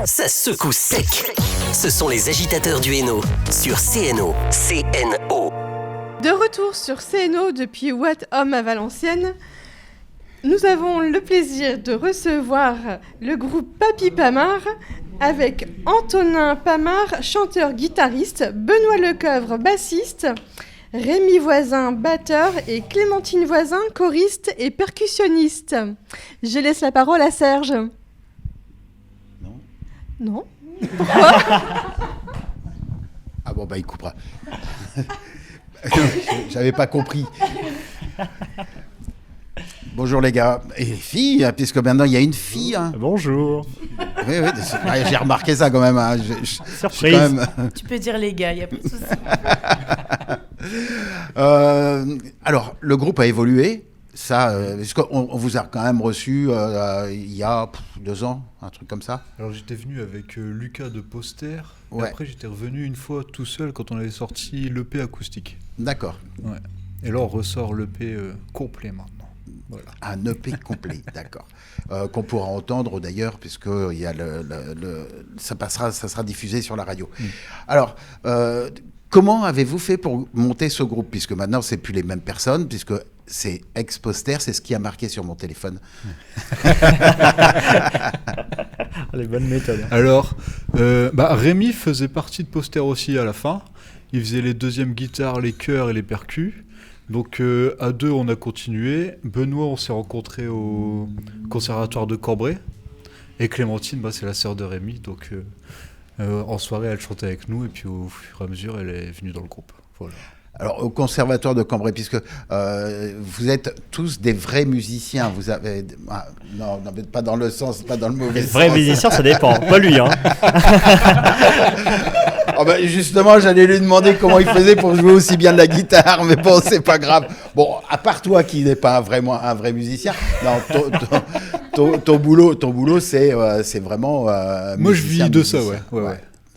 ça secoue sec. Ce sont les agitateurs du Hainaut sur CNO. CNO. De retour sur CNO depuis What Homme à Valenciennes, nous avons le plaisir de recevoir le groupe Papy Pamar avec Antonin Pamar, chanteur-guitariste, Benoît Lecoeuvre, bassiste, Rémi Voisin, batteur et Clémentine Voisin, choriste et percussionniste. Je laisse la parole à Serge. Non. Pourquoi ? Ah bon, il coupera. J'avais pas compris. Bonjour les gars et les filles, puisque maintenant il y a une fille. Hein. Bonjour. Oui, j'ai remarqué ça quand même. Hein. Surprise. Quand même... Tu peux dire les gars, il n'y a pas de souci. Alors, le groupe a évolué. Ça, parce qu'on vous a quand même reçu il y a 2 ans, un truc comme ça. Alors j'étais venu avec Lucas de Poster. Ouais. Et après j'étais revenu une fois tout seul quand on avait sorti l'EP acoustique. D'accord. Ouais. Et là on ressort l'EP complet maintenant. Voilà. Un EP complet, d'accord. Qu'on pourra entendre d'ailleurs, puisque il y a ça sera diffusé sur la radio. Alors, comment avez-vous fait pour monter ce groupe ? Puisque maintenant, c'est plus les mêmes personnes, puisque c'est ex-Poster, c'est ce qui a marqué sur mon téléphone. Les bonnes méthodes. Alors, Rémi faisait partie de Poster aussi à la fin. Il faisait les deuxièmes guitares, les chœurs et les percus. Donc à 2, on a continué. Benoît, on s'est rencontrés au conservatoire de Cambrai. Et Clémentine, c'est la sœur de Rémi. Donc en soirée, elle chantait avec nous. Et puis au fur et à mesure, elle est venue dans le groupe. Voilà. Alors, au conservatoire de Cambrai, puisque vous êtes tous des vrais musiciens, vous avez... non, pas dans le sens, pas dans le mauvais sens. Vrai musicien, ça dépend. Pas lui, hein. Justement, j'allais lui demander comment il faisait pour jouer aussi bien de la guitare, mais bon, c'est pas grave. Bon, à part toi qui n'es pas vraiment un vrai musicien, non, ton boulot, c'est vraiment moi, je vis de ça, ouais.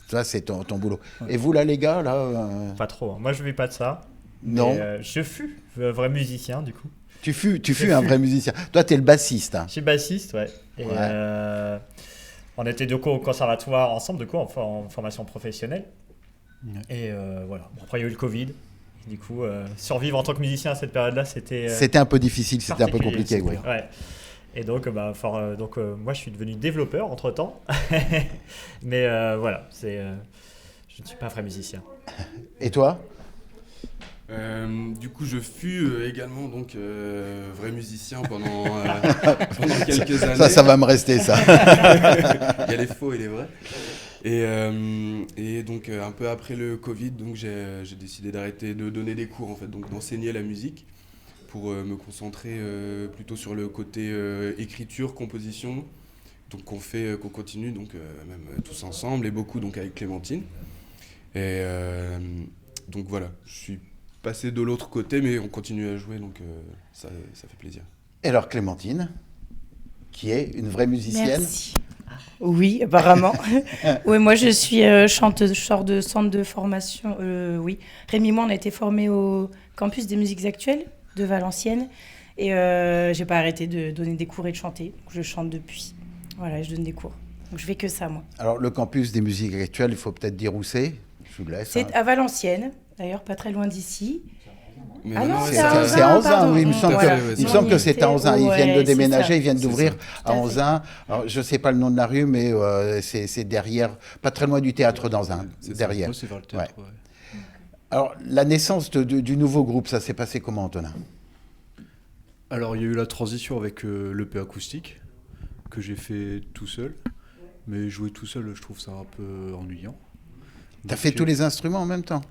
Ça, c'est ton boulot. Ouais. Et vous, là, les gars, là Pas trop. Moi, je vis pas de ça. Non. Je fus vrai musicien, du coup. Tu fus un vrai musicien. Toi, t'es le bassiste. Hein. Je suis bassiste, ouais. Et on était du coup au conservatoire ensemble, du coup, en formation professionnelle. Ouais. Et voilà. Bon, après, il y a eu le Covid. Du coup, survivre en tant que musicien à cette période-là, c'était... C'était un peu difficile, c'était un peu compliqué, oui. Ouais. Et donc, moi, je suis devenu développeur entre-temps. Mais voilà, je ne suis pas un vrai musicien. Et toi ? Du coup, je fus également vrai musicien pendant quelques années. Ça va me rester, ça. Il y a les faux et les vrais. Et donc, un peu après le Covid, donc, j'ai décidé d'arrêter de donner des cours, en fait, donc d'enseigner la musique, pour me concentrer plutôt sur le côté écriture, composition, donc qu'on continue donc même tous ensemble et beaucoup donc avec Clémentine. Et donc voilà, je suis passé de l'autre côté, mais on continue à jouer, donc ça fait plaisir. Et alors Clémentine, qui est une vraie musicienne. Merci. Oui, apparemment. Oui, moi je suis chanteuse, je sors de centre de formation. Oui, Rémi et moi on a été formés au campus des musiques actuelles de Valenciennes et j'ai pas arrêté de donner des cours et de chanter. Donc, je chante depuis. Voilà, je donne des cours. Donc je fais que ça moi. Alors le campus des musiques actuelles, il faut peut-être dire où c'est. Je vous laisse. C'est à Valenciennes, d'ailleurs pas très loin d'ici. Mais non, c'est à Anzin, oui, il me semble que c'est à Anzin. Ils Ouais, viennent de déménager, ça. ils viennent d'ouvrir à Anzin. Alors, je ne sais pas le nom de la rue, mais c'est derrière, pas très loin du théâtre d'Anzin, derrière. Moi, c'est vers le théâtre, ouais. Alors, la naissance du nouveau groupe, ça s'est passé comment, Antonin ? Alors, il y a eu la transition avec l'EP acoustique, que j'ai fait tout seul. Mais jouer tout seul, je trouve ça un peu ennuyant. Tu as fait tous les instruments en même temps ?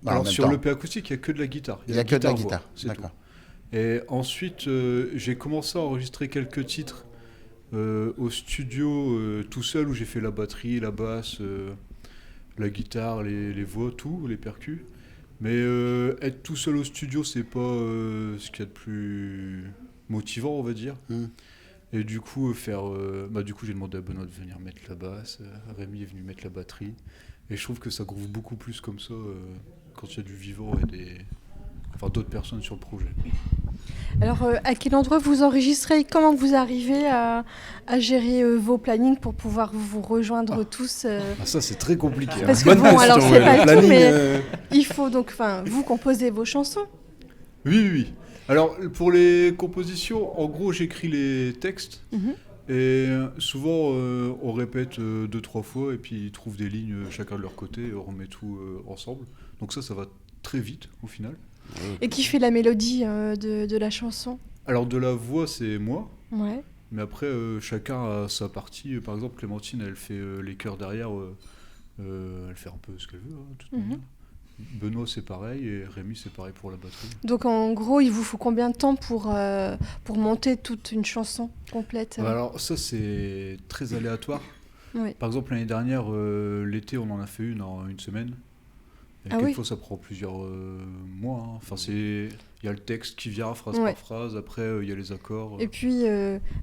Alors sur l'EP acoustique, il n'y a que de la guitare. Il n'y a que de la guitare, d'accord. Tout. Et ensuite, j'ai commencé à enregistrer quelques titres au studio tout seul, où j'ai fait la batterie, la basse, la guitare, les voix, tout, les percus. Mais être tout seul au studio, c'est pas ce qu'il y a de plus motivant, on va dire. Et du coup, j'ai demandé à Benoît de venir mettre la basse, Rémi est venu mettre la batterie. Et je trouve que ça groove beaucoup plus comme ça quand il y a du vivant et d'autres personnes sur le projet. Alors, à quel endroit vous enregistrez? Comment vous arrivez à gérer vos plannings pour pouvoir vous rejoindre tous Ça, c'est très compliqué. Parce que Bonne bon, alors question, c'est ouais, pas le le tout, planning, mais il faut donc, vous composez vos chansons. Oui. Alors, pour les compositions, en gros, j'écris les textes. Mhm. Et souvent, on répète 2-3 fois, et puis ils trouvent des lignes chacun de leur côté, et on remet tout ensemble. Donc ça va très vite, au final. Et qui fait la mélodie de la chanson? Alors, de la voix, c'est moi. Ouais. Mais après, chacun a sa partie. Par exemple, Clémentine, elle fait les chœurs derrière. Elle fait un peu ce qu'elle veut, de toute manière. Benoît, c'est pareil. Et Rémi, c'est pareil pour la batterie. Donc en gros, il vous faut combien de temps pour monter toute une chanson complète Alors ça, c'est très aléatoire. Oui. Par exemple, l'année dernière, l'été, on en a fait une en une semaine. Et Ah quelquefois, oui. ça prend plusieurs mois. Hein. Enfin, il y a le texte qui vient phrase Ouais. par phrase. Après, il y a les accords. Et puis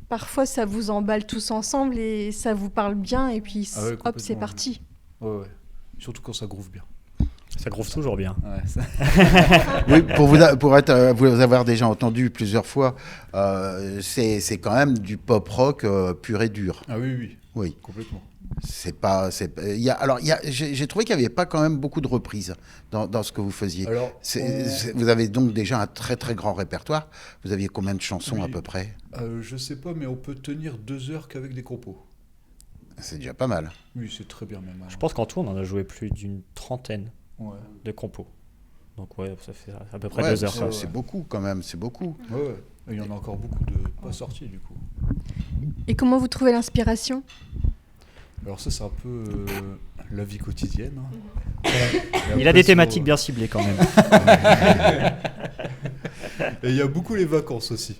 parfois ça vous emballe tous ensemble et ça vous parle bien et puis Ah ouais, hop, complètement, c'est ouais. parti. Ouais. Surtout quand ça groove bien. Ça groove toujours bien. Ouais, Oui, vous avoir déjà entendu plusieurs fois, c'est quand même du pop rock pur et dur. Ah oui, Oui. complètement. J'ai trouvé qu'il n'y avait pas quand même beaucoup de reprises dans ce que vous faisiez. Alors, Vous avez donc déjà un très très grand répertoire. Vous aviez combien de chansons Oui. à peu près? Je sais pas, mais on peut tenir 2 heures qu'avec des compos. C'est déjà pas mal. Oui, c'est très bien même. Je pense qu'en tout, on en a joué plus d'une trentaine Ouais. de compos. Donc ouais, ça fait à peu près Ouais, 2 heures. c'est quoi. c'est beaucoup quand même, c'est beaucoup. Ouais. Et il y en a encore beaucoup de pas sortis du coup. Et comment vous trouvez l'inspiration? Alors ça, c'est un peu la vie quotidienne. Hein. Il a des thématiques bien ciblées quand même. Et il y a beaucoup les vacances aussi.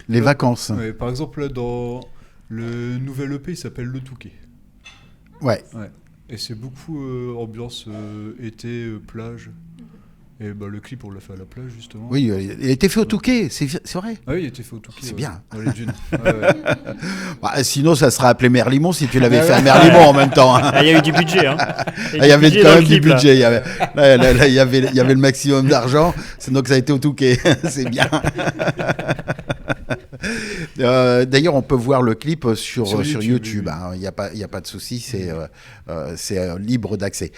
Les vacances. Ouais, par exemple, là, dans le nouvel EP, il s'appelle Le Touquet. Ouais. Et c'est beaucoup ambiance été, plage. Et le clip, on l'a fait à la plage, justement. Oui, il a été fait au Touquet, c'est vrai. Ah oui, il était fait au Touquet. C'est bien. Dans les dunes. Ouais. Bah, sinon, ça serait appelé Merlimont si tu l'avais fait à Merlimont en même temps. Hein. Ah, il y a eu du budget. Hein. Il y avait budget quand dans même le du clip, là. budget. Il y avait le maximum d'argent. C'est donc ça a été au Touquet. C'est bien. D'ailleurs, on peut voir le clip sur YouTube. Oui. Hein. Il n'y a pas de souci. C'est libre d'accès.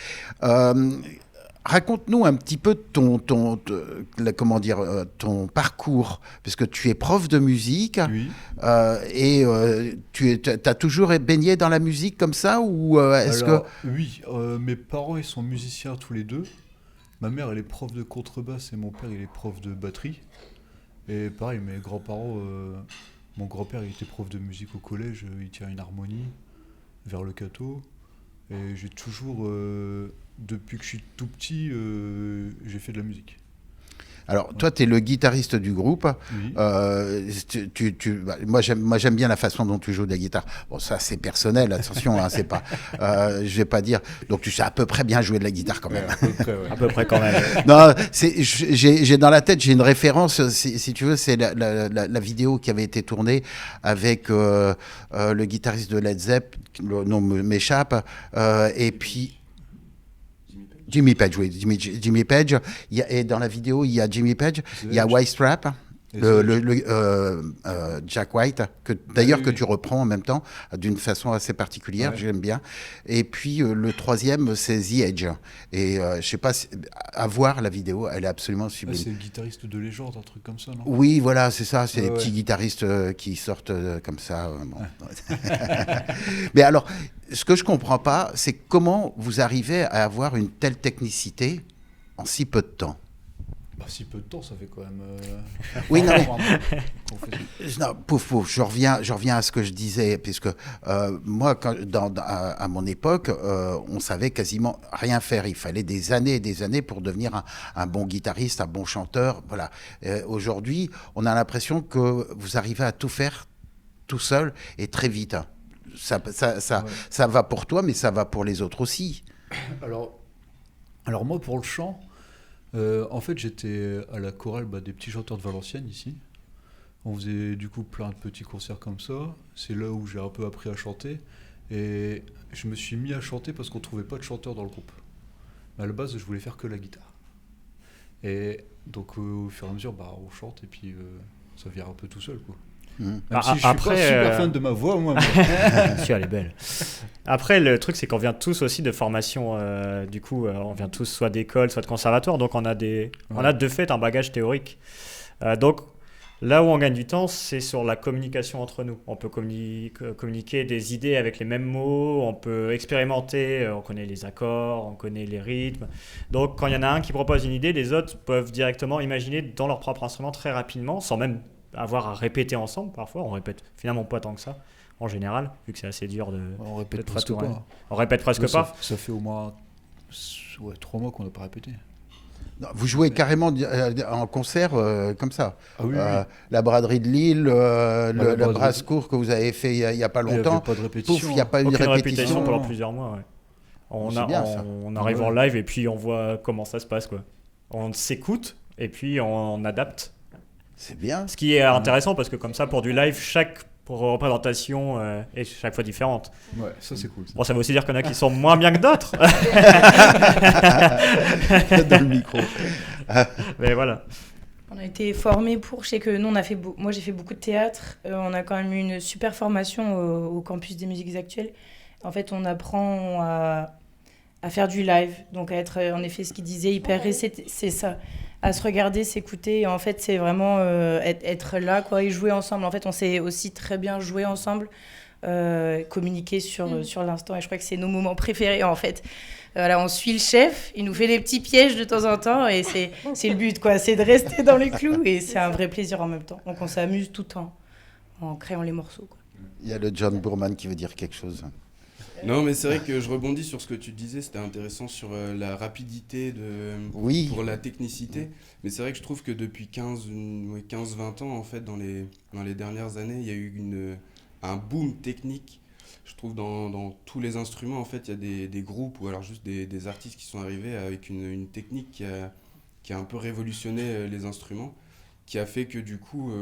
Raconte-nous un petit peu ton parcours, parce que tu es prof de musique Oui. et tu as toujours baigné dans la musique comme ça ou Oui, mes parents, ils sont musiciens tous les deux. Ma mère, elle est prof de contrebasse et mon père, il est prof de batterie. Et pareil, mes grands-parents, mon grand-père, il était prof de musique au collège, il tient une harmonie vers le cateau. Et j'ai toujours, depuis que je suis tout petit, j'ai fait de la musique. Alors, toi, tu es le guitariste du groupe. Oui. Moi, j'aime bien la façon dont tu joues de la guitare. Bon, ça, c'est personnel, attention, hein, c'est pas. Je vais pas dire. Donc, tu sais à peu près bien jouer de la guitare quand même. À peu près, ouais. À peu près quand même. Non, j'ai dans la tête, j'ai une référence, si tu veux, c'est la vidéo qui avait été tournée avec le guitariste de Led Zepp, le nom m'échappe, et puis. Jimmy Page, oui, Jimmy Page. Et dans la vidéo, il y a Jimmy Page, il y a White Strap, Jack White, que tu reprends en même temps, d'une façon assez particulière, j'aime bien. Et puis le troisième, c'est The Edge. Et je sais pas, à voir la vidéo, elle est absolument sublime. C'est le guitariste de légende, un truc comme ça, non? Oui, voilà, c'est ça, c'est les petits guitaristes qui sortent comme ça. Bon. Mais alors, ce que je comprends pas, c'est comment vous arrivez à avoir une telle technicité en si peu de temps. Si peu de temps, ça fait quand même. Oui, non, mais. qu'on fait. Non, pouf, je reviens à ce que je disais, puisque moi, à mon époque, on savait quasiment rien faire. Il fallait des années et des années pour devenir un bon guitariste, un bon chanteur. Voilà. Aujourd'hui, on a l'impression que vous arrivez à tout faire tout seul et très vite. Ça va pour toi, mais ça va pour les autres aussi. Alors moi, pour le chant, en fait, j'étais à la chorale des petits chanteurs de Valenciennes, ici. On faisait du coup plein de petits concerts comme ça. C'est là où j'ai un peu appris à chanter. Et je me suis mis à chanter parce qu'on ne trouvait pas de chanteur dans le groupe. Mais à la base, je voulais faire que la guitare. Et donc au fur et à mesure, on chante et puis ça vient un peu tout seul, quoi. Mhm. Même si je suis après, pas super fan de ma voix, moi. Si, elle est belle. Après, le truc, c'est qu'on vient tous aussi de formation. Du coup, on vient tous soit d'école, soit de conservatoire. Donc, on a de fait un bagage théorique. Donc, là où on gagne du temps, c'est sur la communication entre nous. On peut communiquer des idées avec les mêmes mots. On peut expérimenter. On connaît les accords, on connaît les rythmes. Donc, quand il y en a un qui propose une idée, les autres peuvent directement imaginer dans leur propre instrument très rapidement, sans même avoir à répéter ensemble. Parfois on répète finalement pas tant que ça en général, vu que c'est assez dur de On répète de presque tout, pas. ouais. On répète presque Ouais, pas. ça fait au moins 3 mois qu'on n'a pas répété. Non, vous jouez carrément en concert comme ça. Ah oui, La braderie de Lille, la le braderie- Brascourt que vous avez fait il y a pas Il n'y avait longtemps. pas de répétition. Pouf, il n'y a pas eu de Aucune répétition. répétition pendant plusieurs mois, ouais. C'est bien, ça. On arrive en live et puis on voit comment ça se passe, quoi. On s'écoute et puis on adapte. C'est bien. Ce qui est intéressant parce que comme ça, pour du live, chaque représentation est chaque fois différente. Ouais, ça c'est cool. Ça. Bon, ça veut aussi dire qu'il y en a qui sont moins bien que d'autres. Dans le micro. Mais voilà. On a été formés pour, je sais que nous, moi j'ai fait beaucoup de théâtre, on a quand même eu une super formation au campus des musiques actuelles. En fait, on apprend à faire du live, donc à être, en effet, ce qu'il disait, hyper c'est ça, à se regarder, s'écouter. Et en fait, c'est vraiment être là, quoi, et jouer ensemble. En fait, on sait aussi très bien jouer ensemble, communiquer sur l'instant, et je crois que c'est nos moments préférés, en fait. Voilà, on suit le chef, il nous fait des petits pièges de temps en temps, et c'est le but, quoi, c'est de rester dans les clous, et c'est un vrai plaisir en même temps. Donc on s'amuse tout le temps en créant les morceaux, quoi. Il y a le John Boorman qui veut dire quelque chose. Non, mais c'est vrai que je rebondis sur ce que tu disais, c'était intéressant sur la rapidité Oui. pour la technicité. Mais c'est vrai que je trouve que depuis 15-20 ans, en fait, dans les dernières années, il y a eu un boom technique. Je trouve dans tous les instruments, en fait, il y a des groupes ou alors juste des artistes qui sont arrivés avec une technique qui a un peu révolutionné les instruments, qui a fait que du coup,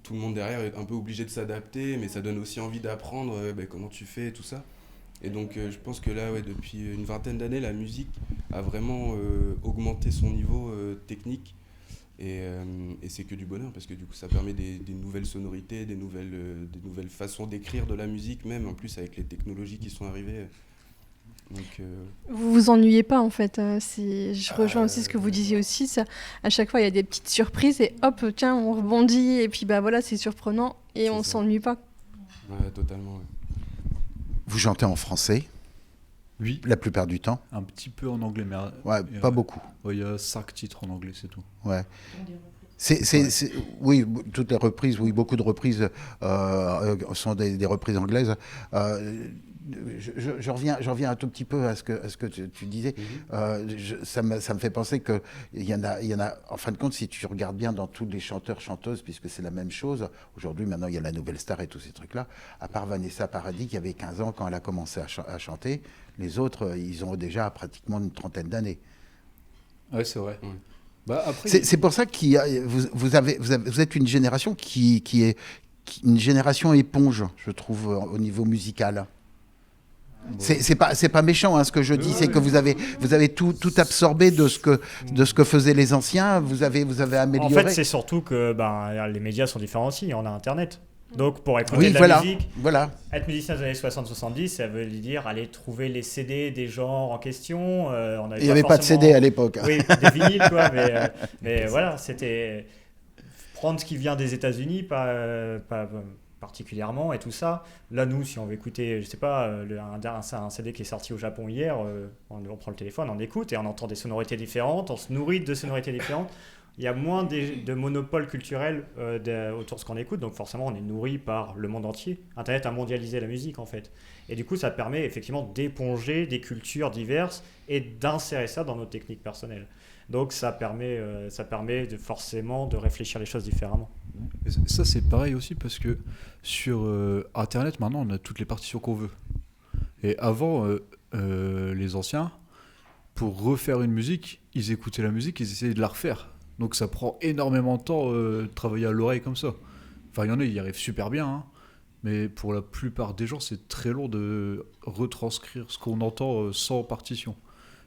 tout le monde derrière est un peu obligé de s'adapter, mais ça donne aussi envie d'apprendre comment tu fais et tout ça. Et donc je pense que là, depuis une vingtaine d'années, la musique a vraiment augmenté son niveau technique. Et c'est que du bonheur, parce que du coup ça permet des nouvelles sonorités, des nouvelles façons d'écrire de la musique, même en plus avec les technologies qui sont arrivées. Donc, Vous vous ennuyez pas en fait. Je rejoins aussi ce que vous disiez aussi. Ça, à chaque fois, il y a des petites surprises et hop, tiens, on rebondit et puis bah voilà, c'est surprenant et on s'ennuie pas. ouais, totalement. Ouais. Vous chantez en français Oui, la plupart du temps. un petit peu en anglais, mais Ouais, pas beaucoup. ouais, il y a 5 titres en anglais, c'est tout. Ouais. Oui, toutes les reprises, oui, beaucoup de reprises sont des reprises anglaises. Je reviens un tout petit peu à ce que tu disais. Ça me fait penser qu'il y en a, en fin de compte, si tu regardes bien dans tous les chanteurs, chanteuses, puisque c'est la même chose, aujourd'hui, maintenant, il y a la Nouvelle Star et tous ces trucs-là, à part Vanessa Paradis, qui avait 15 ans quand elle a commencé à chanter, les autres, ils ont déjà pratiquement une trentaine d'années. Ouais, c'est vrai. Ouais. Bah, après, C'est pour ça que vous êtes une génération qui est une génération éponge, je trouve, au niveau musical. C'est pas méchant, hein, ce que je dis, c'est que vous avez tout absorbé de ce que faisaient les anciens. Vous avez amélioré. En fait, c'est surtout que les médias sont différents aussi. On a Internet. Donc, pour écouter Oui, de la voilà, musique, voilà. être musicien des années 60-70, ça veut dire aller trouver les CD des genres en question. Il n'y avait pas de CD à l'époque. Oui, des vinyles, quoi. Mais voilà, c'était prendre ce qui vient des États-Unis, pas particulièrement, et tout ça. Là, nous, si on veut écouter, je sais pas, un CD qui est sorti au Japon hier, on prend le téléphone, on écoute et on entend des sonorités différentes, on se nourrit de sonorités différentes. Il y a moins de monopole culturel autour de ce qu'on écoute, donc forcément on est nourri par le monde entier. Internet a mondialisé la musique en fait. Et du coup ça permet effectivement d'éponger des cultures diverses et d'insérer ça dans nos techniques personnelles. Donc ça permet forcément de réfléchir les choses différemment. ça c'est pareil aussi parce que sur Internet maintenant on a toutes les partitions qu'on veut. Et avant les anciens, pour refaire une musique, ils écoutaient la musique, ils essayaient de la refaire. Donc ça prend énormément de temps de travailler à l'oreille comme ça. Enfin, il y en a, ils y arrivent super bien, hein, mais pour la plupart des gens, c'est très long de retranscrire ce qu'on entend sans partition.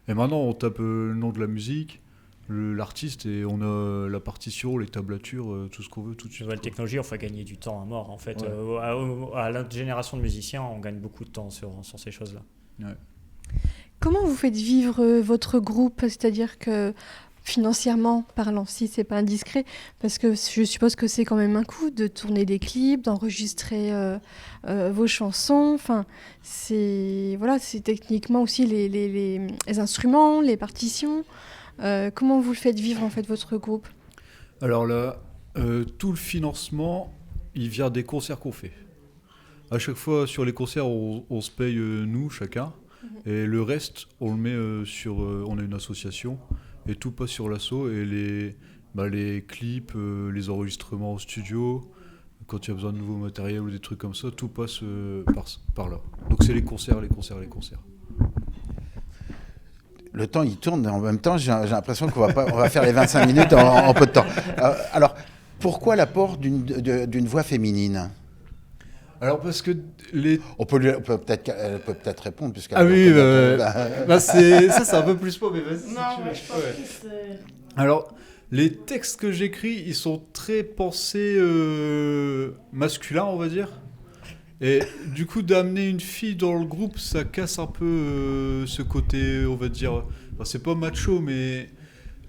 Et maintenant, on tape le nom de la musique, l'artiste et on a la partition, les tablatures, tout ce qu'on veut tout de suite. Nouvelle technologie, on fait gagner du temps à mort. En fait, Ouais. à la génération de musiciens, on gagne beaucoup de temps sur ces choses-là. Ouais. Comment vous faites vivre votre groupe? C'est-à-dire que financièrement parlant, si c'est pas indiscret, parce que je suppose que c'est quand même un coût de tourner des clips, d'enregistrer vos chansons. Enfin, c'est techniquement aussi les instruments, les partitions. Comment vous le faites vivre en fait votre groupe? Alors là, tout le financement, il vient des concerts qu'on fait. À chaque fois, sur les concerts, on se paye nous, chacun. Et le reste, on le met on a une association. Et tout passe sur l'asso. Et les clips, les enregistrements au studio, quand il y a besoin de nouveaux matériels ou des trucs comme ça, tout passe par là. Donc c'est les concerts. Le temps, il tourne, en même temps, j'ai l'impression qu'on va faire les 25 minutes en peu de temps. Alors, pourquoi l'apport d'une voix féminine? Alors parce que Elle peut peut-être répondre, puisqu'elle... Ah oui, c'est un peu plus beau, mais vas-y. Alors, les textes que j'écris, ils sont très pensés masculins, on va dire. Et du coup, d'amener une fille dans le groupe, ça casse un peu ce côté, on va dire... Enfin, c'est pas macho, mais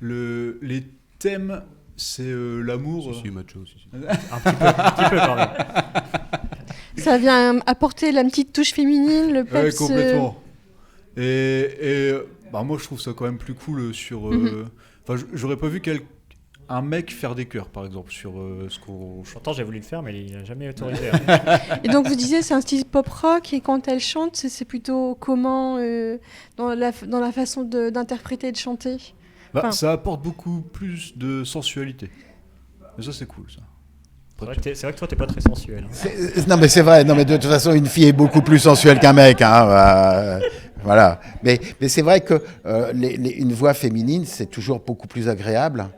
les thèmes, c'est l'amour. Si, macho aussi. Un petit peu quand même. Ça vient apporter la petite touche féminine, le peps. Ouais, complètement. Et moi, je trouve ça quand même plus cool sur... j'aurais pas vu un mec faire des chœurs, par exemple, sur ce qu'on... Pourtant, j'ai voulu le faire, mais il n'a jamais autorisé. Et donc, vous disiez, c'est un style pop-rock, et quand elle chante, c'est plutôt comment dans la façon d'interpréter et de chanter? Ça apporte beaucoup plus de sensualité. Et ça, c'est cool, ça. C'est vrai que toi, t'es pas très sensuel. Hein. Non, mais c'est vrai. Non, mais de toute façon, une fille est beaucoup plus sensuelle qu'un mec. Hein, voilà. Mais c'est vrai que une voix féminine, c'est toujours beaucoup plus agréable.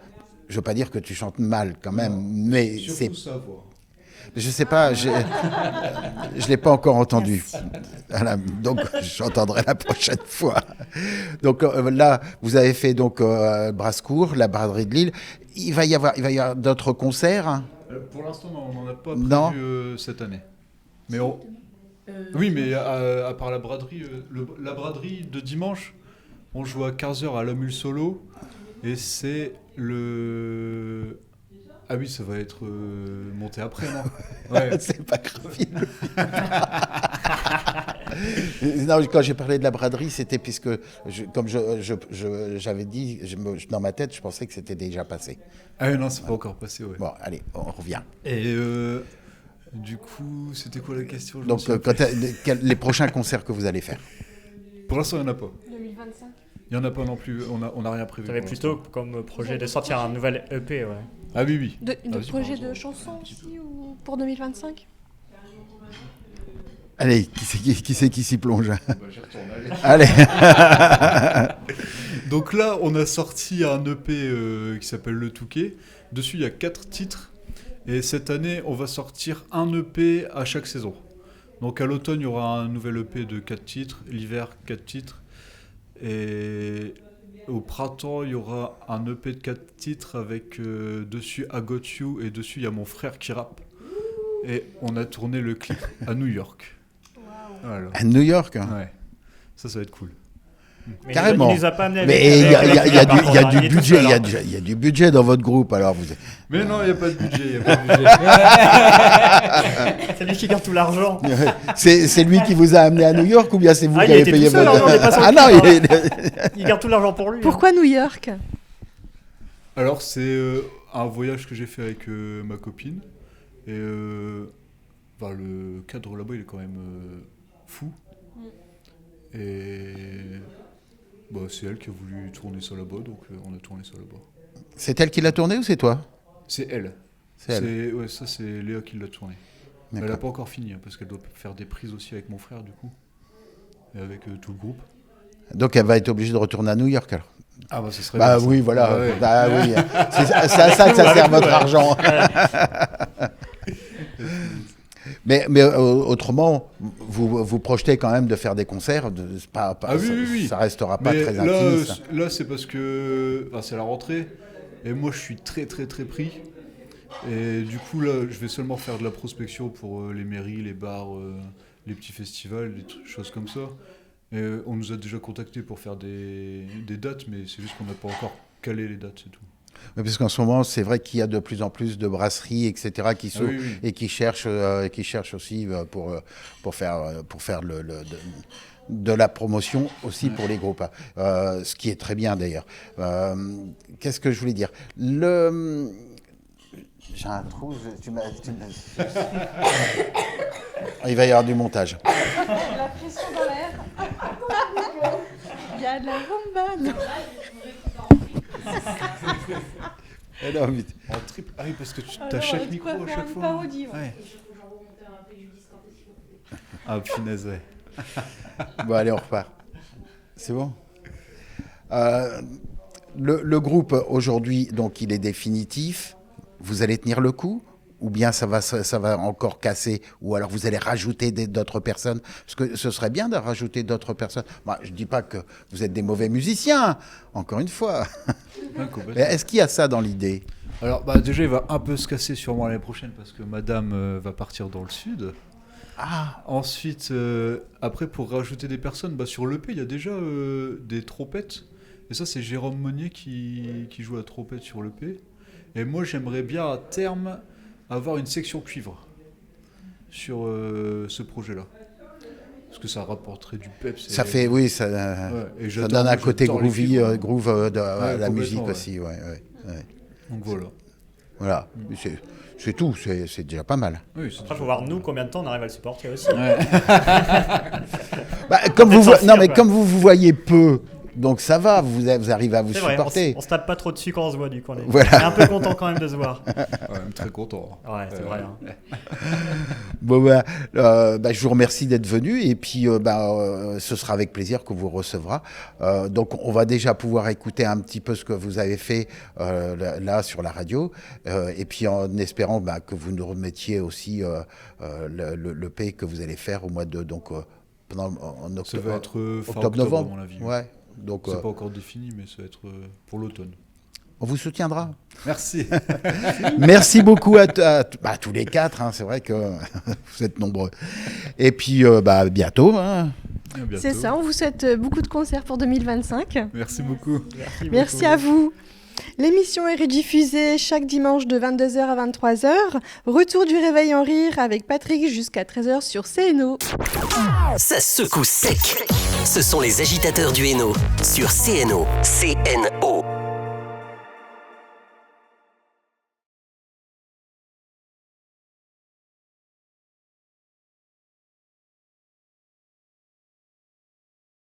Je veux pas dire que tu chantes mal quand même, mais c'est... savoir. Je sais pas, je l'ai pas encore entendu. Voilà, donc j'entendrai la prochaine fois. Donc là, vous avez fait donc Brascourt, la braderie de Lille. Il va y avoir d'autres concerts. Hein. Pour l'instant, non, on n'en a pas prévu cette année. Mais oui, mais à part la braderie, la braderie de dimanche, on joue à 15h à la Mule Solo. Et c'est le... Ah oui, ça va être monté après, non? Ouais. C'est pas grave. Non, quand j'ai parlé de la braderie, c'était puisque, comme j'avais dit, dans ma tête, je pensais que c'était déjà passé. Ah non, c'est pas encore passé, ouais. Bon, allez, on revient. Et du coup, c'était quoi la question? Donc, les prochains concerts que vous allez faire? Pour l'instant, il n'y en a pas. 2025. Il n'y en a pas non plus, on n'a rien prévu. Tu avais plutôt comme projet de sortir un nouvel EP, ouais. Ah oui. De projet de chansons aussi, ou pour 2025? Allez, qui c'est qui s'y plonge? J'y retourne, allez. Donc là, on a sorti un EP qui s'appelle Le Touquet. Dessus, il y a 4 titres. Et cette année, on va sortir un EP à chaque saison. Donc à l'automne, il y aura un nouvel EP de 4 titres. L'hiver, 4 titres. Et au printemps, il y aura un EP de 4 titres avec dessus I Got You et dessus il y a mon frère qui rappe. Et on a tourné le clip à New York. Wow. Voilà. À New York? Ouais. Ça va être cool. Mais carrément. il nous a pas amené Mais il y a du budget, il il y a du budget dans votre groupe, alors vous. Mais non, il n'y a pas de budget. C'est lui qui garde tout l'argent. C'est lui qui vous a amené à New York ou bien c'est vous qui il avez était payé tout seul, votre... on est pas Ah non, Il garde tout l'argent pour lui. Pourquoi New York? Alors c'est un voyage que j'ai fait avec ma copine. Et le cadre là-bas, il est quand même fou. Et c'est elle qui a voulu tourner ça là-bas, donc on a tourné ça là-bas. C'est elle qui l'a tourné ou c'est toi? C'est elle. C'est elle. Ouais, ça c'est Léa qui l'a tourné. Elle n'a pas encore fini, parce qu'elle doit faire des prises aussi avec mon frère du coup. Et avec tout le groupe. Donc elle va être obligée de retourner à New York alors. Ah ça serait bien, oui, voilà. Ah, ouais. Bah, oui. C'est à ça que ça sert votre argent. Mais autrement, vous projetez quand même de faire des concerts. Oui. Ça restera pas Mais très là, intimiste. là, c'est parce que c'est la rentrée. Et moi, je suis très, très, très pris. Et du coup, là, je vais seulement faire de la prospection pour les mairies, les bars, les petits festivals, choses comme ça. Et on nous a déjà contactés pour faire des dates, mais c'est juste qu'on n'a pas encore calé les dates, c'est tout. Oui, parce qu'en ce moment, c'est vrai qu'il y a de plus en plus de brasseries, etc., qui s'ouvrent et qui cherchent aussi pour faire de la promotion aussi pour les groupes. Ce qui est très bien d'ailleurs. Qu'est-ce que je voulais dire ? J'ai un trou. Il va y avoir du montage. La pression dans l'air. Il y a de la rumba. Non, mais... En trip, oui, parce que tu as chaque micro à chaque fois. Parodie, ouais. Ah, punaise, ouais. Bon, allez, on repart. C'est bon ? Le groupe, aujourd'hui, donc, il est définitif. Vous allez tenir le coup ? Ou bien ça va encore casser, ou alors vous allez rajouter d'autres personnes, parce que ce serait bien de rajouter d'autres personnes. Moi, je ne dis pas que vous êtes des mauvais musiciens, encore une fois. Mais est-ce qu'il y a ça dans l'idée ? Alors, déjà, il va un peu se casser sûrement l'année prochaine, parce que madame va partir dans le sud. Ah. Ensuite, après, pour rajouter des personnes, sur l'EP, il y a déjà des trompettes. Et ça, c'est Jérôme Monnier qui joue la trompette sur l'EP. Et moi, j'aimerais bien, à terme, avoir une section cuivre sur ce projet-là. Parce que ça rapporterait du peps. Ça fait, oui, ça donne un côté groove de la musique aussi. Ouais. Donc voilà. Voilà, c'est tout, c'est déjà pas mal. Oui, Après, il faut voir nous combien de temps on arrive à le supporter aussi. Ouais. Comme vous voyez peu, donc ça va, vous arrivez à vous supporter. On se tape pas trop dessus quand on se voit, du coup. On Voilà. est un peu content quand même de se voir. Ouais, très content. Ouais, c'est vrai. Hein. Bon, je vous remercie d'être venu et puis ce sera avec plaisir que vous recevrez. Donc on va déjà pouvoir écouter un petit peu ce que vous avez fait là sur la radio et puis en espérant que vous nous remettiez aussi le P que vous allez faire au mois de en octobre. Ça va être fin octobre-novembre. À mon avis. Ouais. Donc, c'est pas encore défini, mais ça va être pour l'automne. On vous soutiendra. Merci. Merci beaucoup à tous les quatre. C'est vrai que vous êtes nombreux. Et puis, bientôt. C'est ça, on vous souhaite beaucoup de concerts pour 2025. Merci beaucoup. Merci à vous. L'émission est rediffusée chaque dimanche de 22h à 23h. Retour du réveil en rire avec Patrick jusqu'à 13h sur CNO. Ça secoue sec. Ce sont les agitateurs du Hainaut sur CNO. CNO.